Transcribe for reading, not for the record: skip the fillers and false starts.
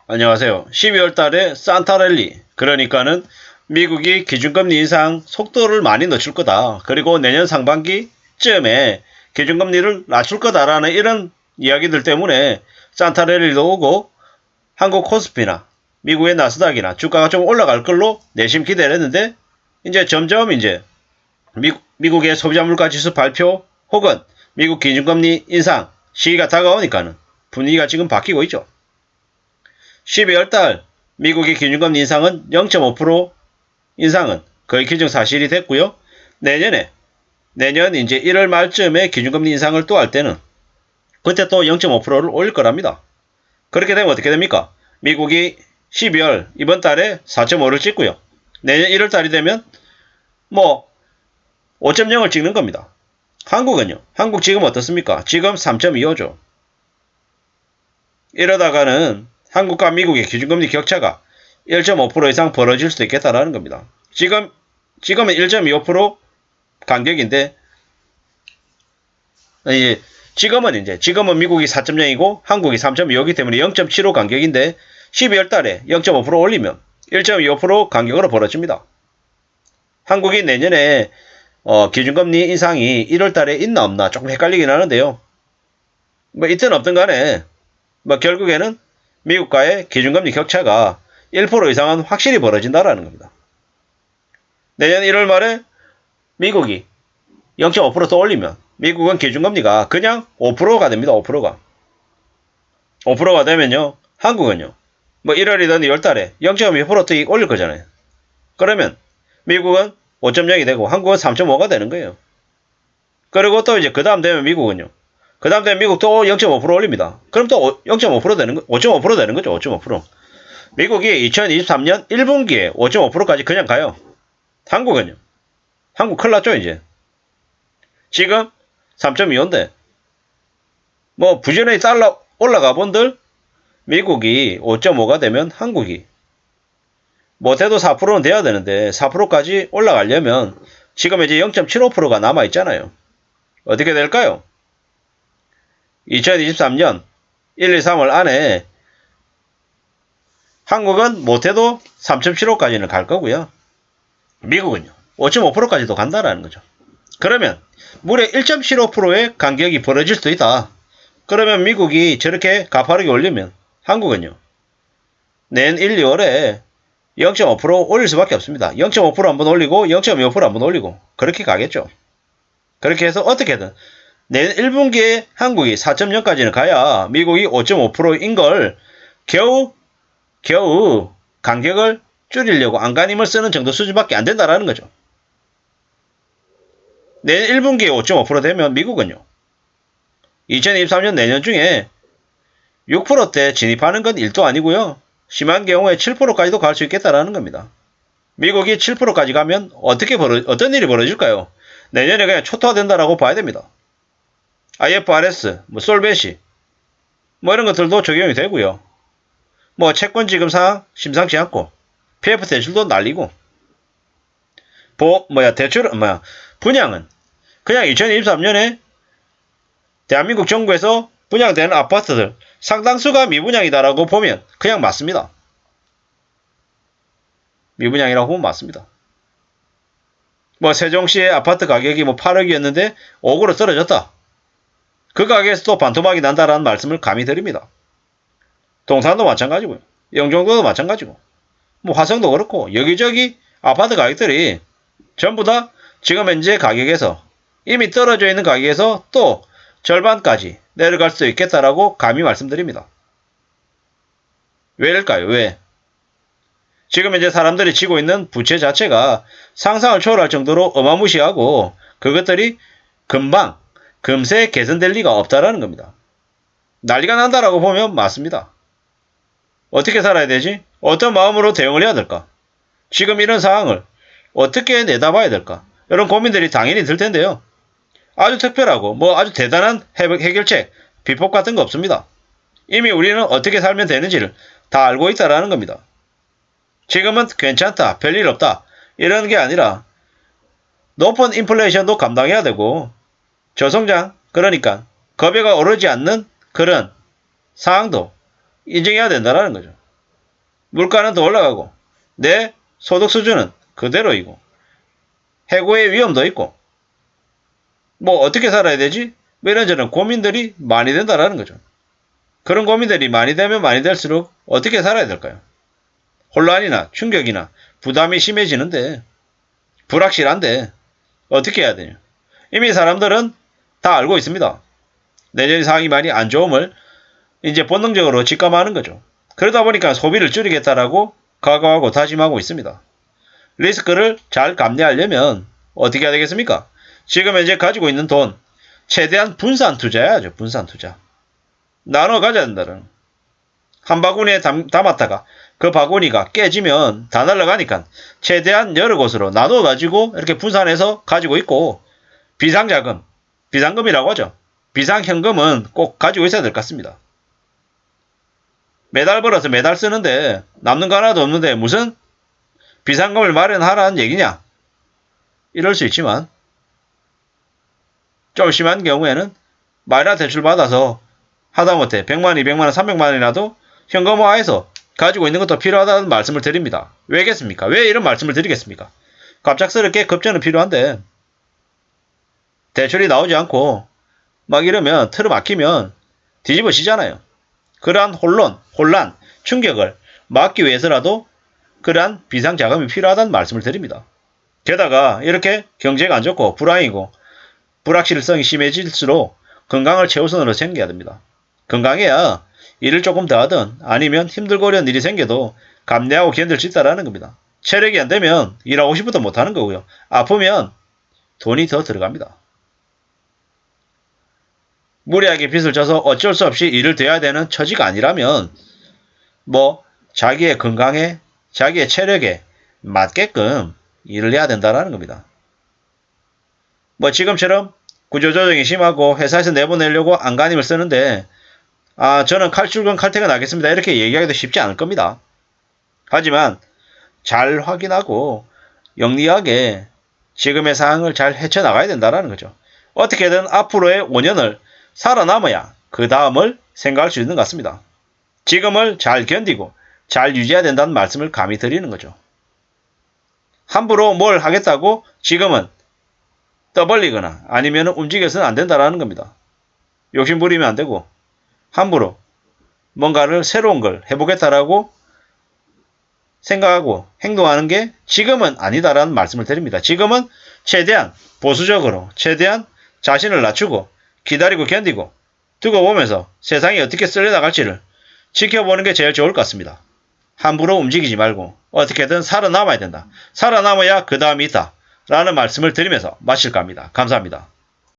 안녕하세요. 12월 달에 산타랠리, 그러니까는 미국이 기준금리 인상 속도를 많이 늦출 거다. 그리고 내년 상반기쯤에 기준금리를 낮출 거다라는 이런 이야기들 때문에 산타랠리도 오고 한국 코스피나 미국의 나스닥이나 주가가 좀 올라갈 걸로 내심 기대를 했는데 이제 점점 미국의 소비자 물가 지수 발표 혹은 미국 기준금리 인상 시기가 다가오니까는 분위기가 지금 바뀌고 있죠. 12월 달 미국의 기준금리 인상은 0.5% 인상은 거의 기정사실이 됐고요. 내년 이제 1월 말쯤에 기준금리 인상을 또 할 때는 그때 또 0.5%를 올릴 거랍니다. 그렇게 되면 어떻게 됩니까? 미국이 12월 이번 달에 4.5를 찍고요. 내년 1월 달이 되면 5.0을 찍는 겁니다. 한국은요? 한국 지금 어떻습니까? 지금 3.25죠. 이러다가는 한국과 미국의 기준금리 격차가 1.5% 이상 벌어질 수도 있겠다라는 겁니다. 지금은 1.25% 간격인데, 지금은 미국이 4.0이고 한국이 3.25이기 때문에 0.75 간격인데 12월 달에 0.5% 올리면 1.25% 간격으로 벌어집니다. 한국이 내년에 기준금리 인상이 1월 달에 있나 없나 조금 헷갈리긴 하는데요. 있든 없든 간에 결국에는 미국과의 기준금리 격차가 1% 이상은 확실히 벌어진다라는 겁니다. 내년 1월 말에 미국이 0.5% 올리면 미국은 기준금리가 그냥 5%가 됩니다. 5%가. 5%가 되면요. 한국은요. 1월이든 2월 달에 0.2% 올릴 거잖아요. 그러면 미국은 5.0이 되고 한국은 3.5가 되는 거예요. 그리고 또 이제 그 다음 되면 미국은요. 그 다음 되면 미국 또 0.5% 올립니다. 그럼 또 0.5% 되는 거, 5.5% 되는 거죠. 5.5%. 미국이 2023년 1분기에 5.5%까지 그냥 가요. 한국은요. 한국 큰일 났죠, 이제. 지금 3.25인데, 부지런히 올라가 본들, 미국이 5.5가 되면 한국이, 못해도 4%는 돼야 되는데, 4%까지 올라가려면, 지금 이제 0.75%가 남아있잖아요. 어떻게 될까요? 2023년 1, 2, 3월 안에 한국은 못해도 3.75까지는 갈 거고요. 미국은요. 5.5%까지도 간다라는 거죠. 그러면 무려 1.75%의 간격이 벌어질 수도 있다. 그러면 미국이 저렇게 가파르게 올리면 한국은요. 내년 1, 2월에 0.5% 올릴 수밖에 없습니다. 0.5% 한번 올리고 0.25% 한번 올리고 그렇게 가겠죠. 그렇게 해서 어떻게든 내년 1분기에 한국이 4.0까지는 가야 미국이 5.5%인 걸 겨우 간격을 줄이려고 안간힘을 쓰는 정도 수준밖에 안 된다라는 거죠. 내년 1분기에 5.5% 되면 미국은요. 2023년 내년 중에 6%대 진입하는 건 일도 아니고요. 심한 경우에 7%까지도 갈 수 있겠다라는 겁니다. 미국이 7%까지 가면 어떤 일이 벌어질까요? 내년에 그냥 초토화된다라고 봐야 됩니다. IFRS, 솔벤시, 이런 것들도 적용이 되고요. 채권 지급 상황 심상치 않고, PF 대출도 날리고, 분양은 그냥 2023년에 대한민국 정부에서 분양되는 아파트들 상당수가 미분양이다라고 보면 그냥 맞습니다. 미분양이라고 보면 맞습니다. 세종시의 아파트 가격이 8억이었는데 5억으로 떨어졌다. 그 가격에서도 반토막이 난다라는 말씀을 감히 드립니다. 동탄도 마찬가지고요. 영종도도 마찬가지고. 화성도 그렇고 여기저기 아파트 가격들이 전부 다 지금 현재 가격에서 이미 떨어져 있는 가격에서 또 절반까지 내려갈 수 있겠다라고 감히 말씀드립니다. 왜일까요? 왜? 지금 현재 사람들이 지고 있는 부채 자체가 상상을 초월할 정도로 어마무시하고 그것들이 금세 개선될 리가 없다라는 겁니다. 난리가 난다라고 보면 맞습니다. 어떻게 살아야 되지? 어떤 마음으로 대응을 해야 될까? 지금 이런 상황을 어떻게 내다봐야 될까? 이런 고민들이 당연히 들 텐데요. 아주 특별하고 아주 대단한 해결책, 비법 같은 거 없습니다. 이미 우리는 어떻게 살면 되는지를 다 알고 있다라는 겁니다. 지금은 괜찮다, 별일 없다 이런 게 아니라 높은 인플레이션도 감당해야 되고 저성장, 그러니까 급여가 오르지 않는 그런 상황도 인정해야 된다는 거죠. 물가는 더 올라가고 내 소득 수준은 그대로이고 해고의 위험도 있고 뭐 어떻게 살아야 되지? 뭐 이런저런 고민들이 많이 된다라는 거죠. 그런 고민들이 많이 되면 많이 될수록 어떻게 살아야 될까요? 혼란이나 충격이나 부담이 심해지는데 불확실한데 어떻게 해야 되냐? 이미 사람들은 다 알고 있습니다. 내년 상황이 많이 안 좋음을 이제 본능적으로 직감하는 거죠. 그러다 보니까 소비를 줄이겠다라고 각오하고 다짐하고 있습니다. 리스크를 잘 감내하려면 어떻게 해야 되겠습니까? 지금 현재 가지고 있는 돈 최대한 분산 투자해야죠. 분산 투자. 나눠 가져야 된다는. 한 바구니에 담았다가 그 바구니가 깨지면 다 날아가니까 최대한 여러 곳으로 나눠 가지고 이렇게 분산해서 가지고 있고 비상자금, 비상금이라고 하죠. 비상현금은 꼭 가지고 있어야 될 것 같습니다. 매달 벌어서 매달 쓰는데 남는 거 하나도 없는데 무슨 비상금을 마련하라는 얘기냐? 이럴 수 있지만 좀 심한 경우에는 마이너 대출 받아서 하다못해 100만, 200만 원, 300만 원이라도 현금화해서 가지고 있는 것도 필요하다는 말씀을 드립니다. 왜겠습니까? 왜 이런 말씀을 드리겠습니까? 갑작스럽게 급전은 필요한데 대출이 나오지 않고 막 이러면 틀어막히면 뒤집어지잖아요. 그러한 혼란, 충격을 막기 위해서라도 그러한 비상자금이 필요하다는 말씀을 드립니다. 게다가 이렇게 경제가 안 좋고 불황이고 불확실성이 심해질수록 건강을 최우선으로 챙겨야 됩니다. 건강해야 일을 조금 더 하든 아니면 힘들고 어려운 일이 생겨도 감내하고 견딜 수 있다는 겁니다. 체력이 안 되면 일하고 싶어도 못하는 거고요. 아프면 돈이 더 들어갑니다. 무리하게 빚을 져서 어쩔 수 없이 일을 돼야 되는 처지가 아니라면 자기의 건강에 자기의 체력에 맞게끔 일을 해야 된다는 겁니다. 지금처럼 구조조정이 심하고 회사에서 내보내려고 안간힘을 쓰는데 저는 칼출근 칼퇴근 하겠습니다. 이렇게 얘기하기도 쉽지 않을 겁니다. 하지만 잘 확인하고 영리하게 지금의 상황을 잘 헤쳐나가야 된다는 거죠. 어떻게든 앞으로의 5년을 살아남아야 그 다음을 생각할 수 있는 것 같습니다. 지금을 잘 견디고 잘 유지해야 된다는 말씀을 감히 드리는 거죠. 함부로 뭘 하겠다고 지금은 떠벌리거나 아니면 움직여서는 안 된다는 겁니다. 욕심 부리면 안 되고 함부로 뭔가를 새로운 걸 해보겠다라고 생각하고 행동하는 게 지금은 아니다라는 말씀을 드립니다. 지금은 최대한 보수적으로 최대한 자신을 낮추고 기다리고 견디고 두고 보면서 세상이 어떻게 쓸려나갈지를 지켜보는 게 제일 좋을 것 같습니다. 함부로 움직이지 말고 어떻게든 살아남아야 된다. 살아남아야 그 다음이 있다. 라는 말씀을 드리면서 마칠까 합니다. 감사합니다.